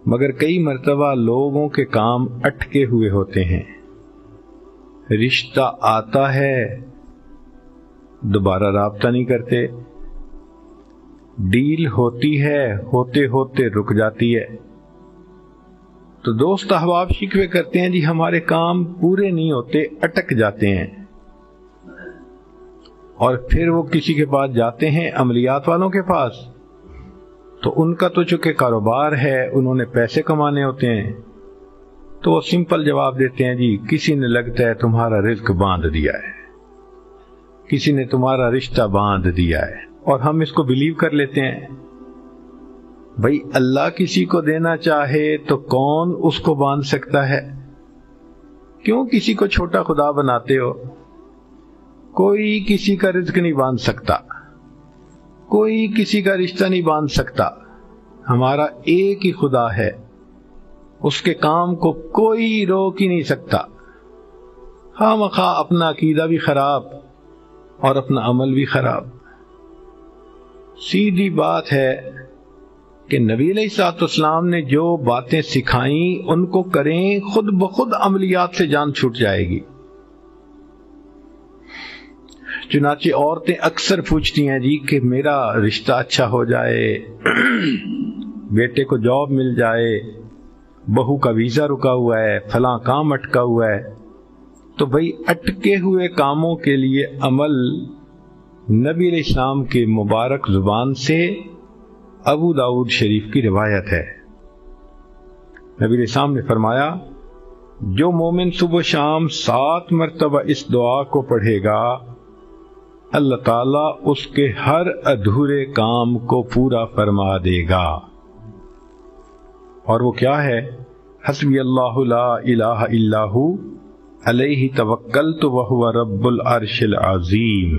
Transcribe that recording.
مگر کئی مرتبہ لوگوں کے کام اٹکے ہوئے ہوتے ہیں، رشتہ آتا ہے دوبارہ رابطہ نہیں کرتے، ڈیل ہوتی ہے ہوتے ہوتے رک جاتی ہے، تو دوست احباب شکوے کرتے ہیں جی ہمارے کام پورے نہیں ہوتے، اٹک جاتے ہیں، اور پھر وہ کسی کے پاس جاتے ہیں، عملیات والوں کے پاس، تو ان کا تو چونکہ کاروبار ہے، انہوں نے پیسے کمانے ہوتے ہیں، تو وہ سمپل جواب دیتے ہیں جی کسی نے لگتا ہے تمہارا رزق باندھ دیا ہے، کسی نے تمہارا رشتہ باندھ دیا ہے، اور ہم اس کو بلیو کر لیتے ہیں۔ بھئی اللہ کسی کو دینا چاہے تو کون اس کو باندھ سکتا ہے؟ کیوں کسی کو چھوٹا خدا بناتے ہو؟ کوئی کسی کا رزق نہیں باندھ سکتا، کوئی کسی کا رشتہ نہیں باندھ سکتا، ہمارا ایک ہی خدا ہے، اس کے کام کو کوئی روک ہی نہیں سکتا، خواہ مخواہ اپنا عقیدہ بھی خراب اور اپنا عمل بھی خراب۔ سیدھی بات ہے کہ نبی علیہ الصلوۃ والسلام نے جو باتیں سکھائیں ان کو کریں، خود بخود عملیات سے جان چھوٹ جائے گی۔ چنانچہ عورتیں اکثر پوچھتی ہیں جی کہ میرا رشتہ اچھا ہو جائے، بیٹے کو جاب مل جائے، بہو کا ویزا رکا ہوا ہے، فلاں کام اٹکا ہوا ہے، تو بھئی اٹکے ہوئے کاموں کے لیے عمل نبی علیہ السلام کے مبارک زبان سے ابو داؤد شریف کی روایت ہے۔ نبی علیہ السلام نے فرمایا جو مومن صبح شام 7 مرتبہ اس دعا کو پڑھے گا، اللہ تعالیٰ اس کے ہر ادھورے کام کو پورا فرما دے گا۔ اور وہ کیا ہے؟ حسبی اللہ لا الہ الا ہو علیہ توکلت وہو رب العرش العظیم۔